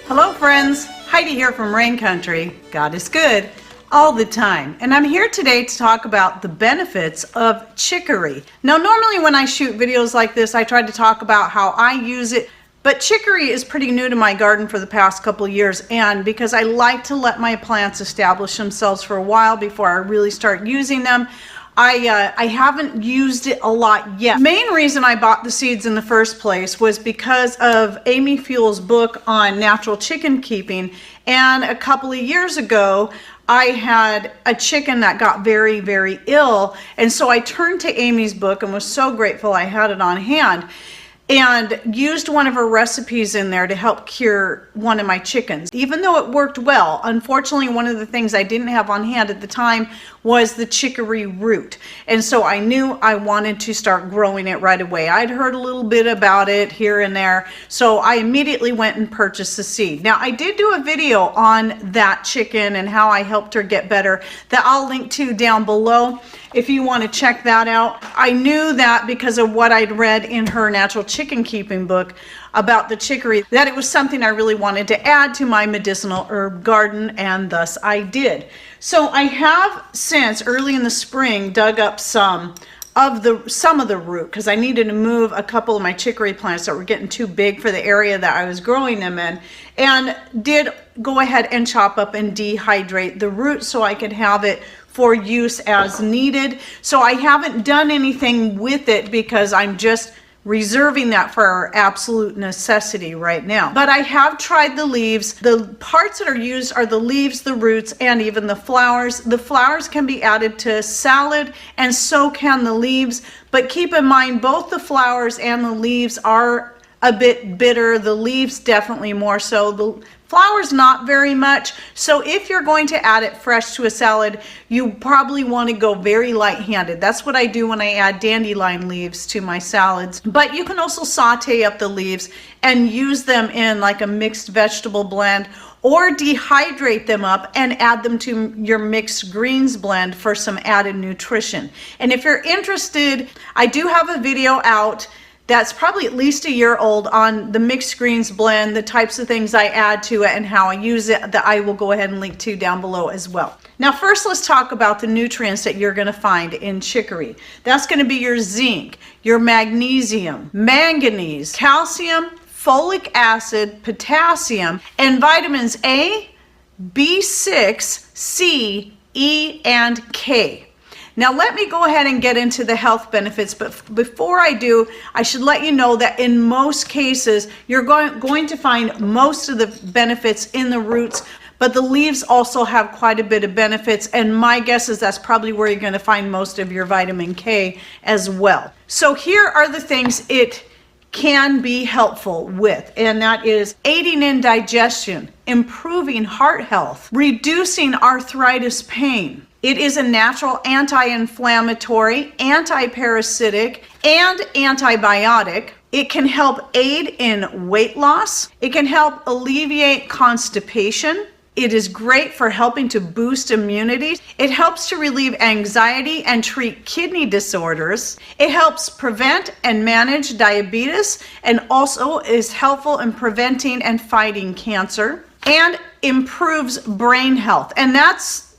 Hello friends, Heidi here from Rain Country. God is good all the time. And I'm here today to talk about the benefits of chicory. Now normally when I shoot videos like this, I try to talk about how I use it, but chicory is pretty new to my garden for the past couple of years, and because I like to let my plants establish themselves for a while before I really start using them, I haven't used it a lot yet. The main reason I bought the seeds in the first place was because of Amy Fuell's book on natural chicken keeping, and a couple of years ago I had a chicken that got very, very ill, and so I turned to Amy's book and was so grateful I had it on hand and used one of her recipes in there to help cure one of my chickens. Even though it worked well, unfortunately one of the things I didn't have on hand at the time was the chicory root, and so I knew I wanted to start growing it right away. I'd heard a little bit about it here and there, so I immediately went and purchased the seed. Now I did do a video on that chicken and how I helped her get better that I'll link to down below if you want to check that out. I knew that because of what I'd read in her natural chicken keeping book about the chicory, that it was something I really wanted to add to my medicinal herb garden, and thus I did. So I have since early in the spring dug up some of the root because I needed to move a couple of my chicory plants that were getting too big for the area that I was growing them in, and did go ahead and chop up and dehydrate the root so I could have it for use as needed. So I haven't done anything with it because I'm just reserving that for our absolute necessity right now. But I have tried the leaves. The parts that are used are the leaves, the roots, and even the flowers. The flowers can be added to salad, and so can the leaves. But keep in mind, both the flowers and the leaves are a bit bitter. The leaves definitely more so. The flowers not very much. So if you're going to add it fresh to a salad, you probably want to go very light-handed. That's what I do when I add dandelion leaves to my salads. But you can also saute up the leaves and use them in like a mixed vegetable blend, or dehydrate them up and add them to your mixed greens blend for some added nutrition. And if you're interested, I do have a video out that's probably at least a year old on the mixed greens blend, the types of things I add to it and how I use it, that I will go ahead and link to down below as well. Now first let's talk about the nutrients that you're going to find in chicory. That's going to be your zinc, your magnesium, manganese, calcium, folic acid, potassium, and vitamins A, B6, C, E, and K. Now let me go ahead and get into the health benefits, but before I do, I should let you know that in most cases, you're going to find most of the benefits in the roots, but the leaves also have quite a bit of benefits, and my guess is that's probably where you're going to find most of your vitamin K as well. So here are the things it can be helpful with, and that is aiding in digestion, improving heart health, reducing arthritis pain. It is a natural anti-inflammatory, anti-parasitic, and antibiotic. It can help aid in weight loss. It can help alleviate constipation. It is great for helping to boost immunity. It helps to relieve anxiety and treat kidney disorders. It helps prevent and manage diabetes, and also is helpful in preventing and fighting cancer, and improves brain health. And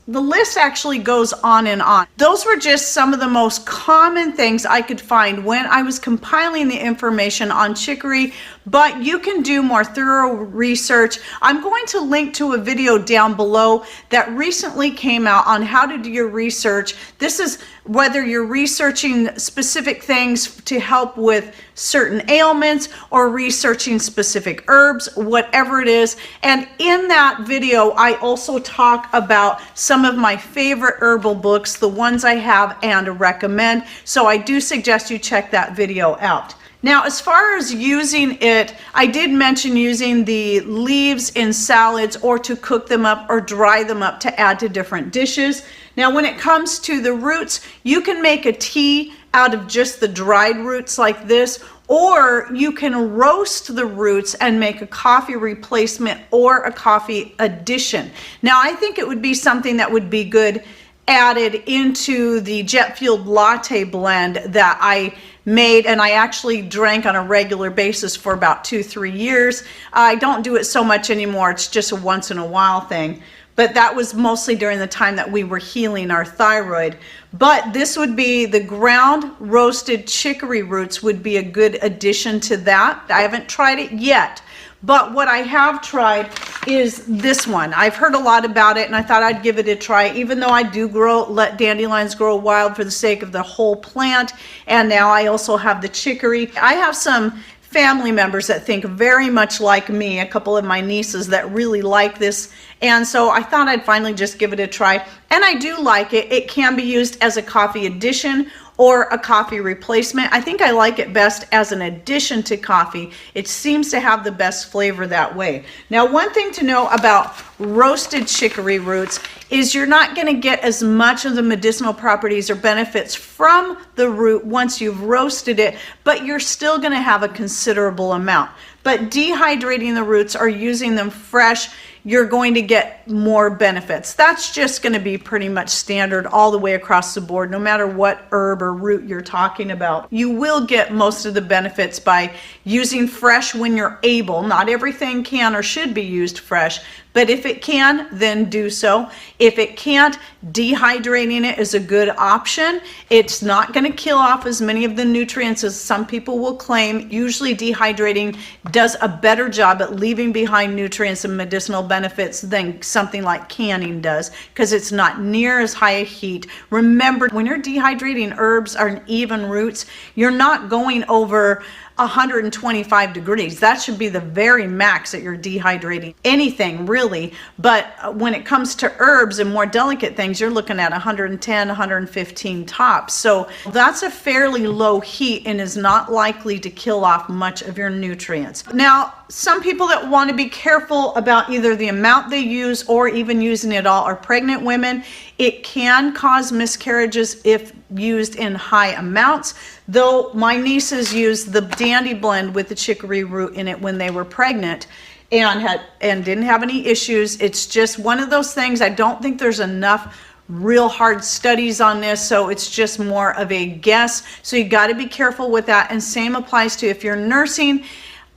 the list actually goes on and on. Those were just some of the most common things I could find when I was compiling the information on chicory, but you can do more thorough research. I'm going to link to a video down below that recently came out on how to do your research. This is whether you're researching specific things to help with certain ailments or researching specific herbs, whatever it is. And in that video, I also talk about some of my favorite herbal books, the ones I have and recommend. So I do suggest you check that video out. Now, as far as using it, I did mention using the leaves in salads, or to cook them up or dry them up to add to different dishes. Now, when it comes to the roots, you can make a tea out of just the dried roots like this, or you can roast the roots and make a coffee replacement or a coffee addition. Now, I think it would be something that would be good added into the jet fueled latte blend that I made, and I actually drank on a regular basis for about 2-3 years. I don't do it so much anymore. It's just a once in a while thing. But that was mostly during the time that we were healing our thyroid. But this would be the ground roasted chicory roots would be a good addition to that. I haven't tried it yet. But what I have tried is this one. I've heard a lot about it and I thought I'd give it a try, even though I do let dandelions grow wild for the sake of the whole plant. And now I also have the chicory. I have some family members that think very much like me, a couple of my nieces that really like this, and so I thought I'd finally just give it a try, and I do like it. It can be used as a coffee addition or a coffee replacement. I think I like it best as an addition to coffee. It seems to have the best flavor that way. Now, one thing to know about roasted chicory roots is you're not going to get as much of the medicinal properties or benefits from the root once you've roasted it, but you're still going to have a considerable amount. But dehydrating the roots or using them fresh, you're going to get more benefits. That's just going to be pretty much standard all the way across the board, no matter what herb or root you're talking about. You will get most of the benefits by using fresh when you're able. Not everything can or should be used fresh, but if it can, then do so. If it can't, dehydrating it is a good option. It's not going to kill off as many of the nutrients as some people will claim. Usually dehydrating does a better job at leaving behind nutrients and medicinal benefits than something like canning does, because it's not near as high a heat. Remember, when you're dehydrating herbs or even roots, you're not going over 125 degrees. That should be the very max that you're dehydrating anything, really. But when it comes to herbs and more delicate things, you're looking at 110, 115 tops. So that's a fairly low heat and is not likely to kill off much of your nutrients. Now, some people that want to be careful about either the amount they use or even using it all are pregnant women. It can cause miscarriages if used in high amounts, though my nieces used the dandy blend with the chicory root in it when they were pregnant and didn't have any issues. It's just one of those things. I don't think there's enough real hard studies on this, so it's just more of a guess. So you got to be careful with that, and same applies to if you're nursing.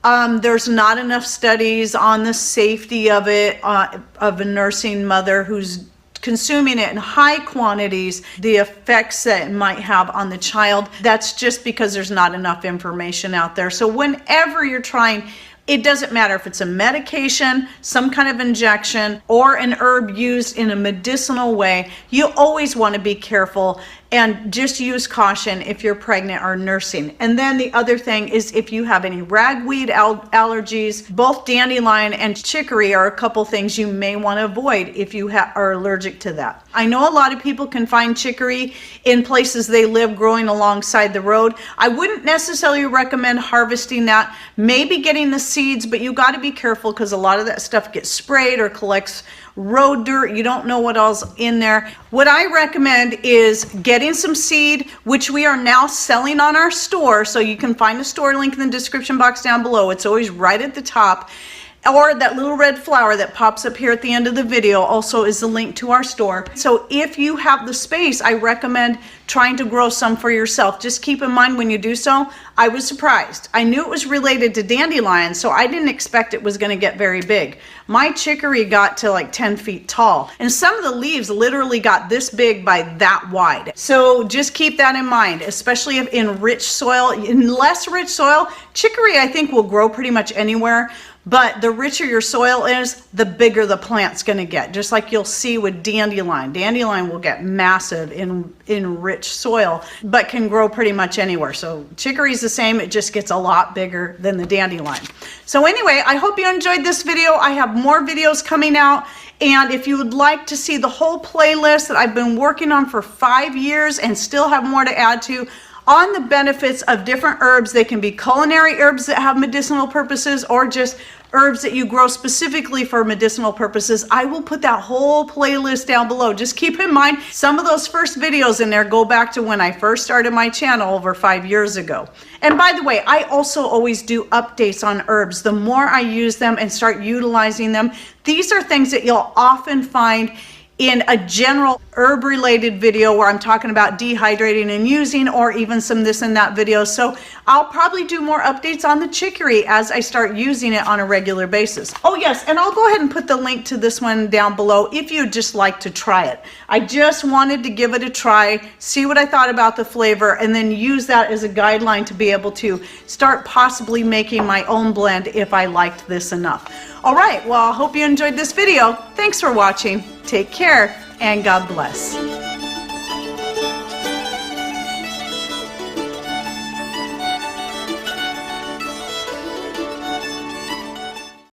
There's not enough studies on the safety of it, of a nursing mother who's consuming it in high quantities, the effects that it might have on the child. That's just because there's not enough information out there. So whenever you're trying, it doesn't matter if it's a medication, some kind of injection, or an herb used in a medicinal way, you always want to be careful and just use caution if you're pregnant or nursing. And then the other thing is if you have any ragweed allergies, both dandelion and chicory are a couple things you may want to avoid if you are allergic to that. I know a lot of people can find chicory in places they live growing alongside the road. I wouldn't necessarily recommend harvesting that, maybe getting the seeds, but you got to be careful because a lot of that stuff gets sprayed or collects road dirt. You don't know what else in there. What I recommend is getting some seed, which we are now selling on our store. So you can find a store link in the description box down below. It's always right at the top. Or that little red flower that pops up here at the end of the video also is the link to our store. So if you have the space, I recommend trying to grow some for yourself. Just keep in mind when you do so, I was surprised. I knew it was related to dandelion, so I didn't expect it was going to get very big. My chicory got to like 10 feet tall, and some of the leaves literally got this big by that wide. So just keep that in mind, especially if in rich soil. In less rich soil, chicory I think will grow pretty much anywhere. But the richer your soil is, the bigger the plant's going to get. Just like you'll see with dandelion. Dandelion will get massive in rich soil, but can grow pretty much anywhere. So chicory's the same. It just gets a lot bigger than the dandelion. So anyway, I hope you enjoyed this video. I have more videos coming out. And if you would like to see the whole playlist that I've been working on for 5 years and still have more to add to, on the benefits of different herbs. They can be culinary herbs that have medicinal purposes or just herbs that you grow specifically for medicinal purposes. I will put that whole playlist down below. Just keep in mind, some of those first videos in there go back to when I first started my channel over 5 years ago. And by the way, I also always do updates on herbs. The more I use them and start utilizing them, these are things that you'll often find in a general herb related video where I'm talking about dehydrating and using, or even some this and that videos. So I'll probably do more updates on the chicory as I start using it on a regular basis. Oh yes, and I'll go ahead and put the link to this one down below if you'd just like to try it. I just wanted to give it a try, see what I thought about the flavor, and then use that as a guideline to be able to start possibly making my own blend if I liked this enough. All right, well, I hope you enjoyed this video. Thanks for watching. Take care and God bless.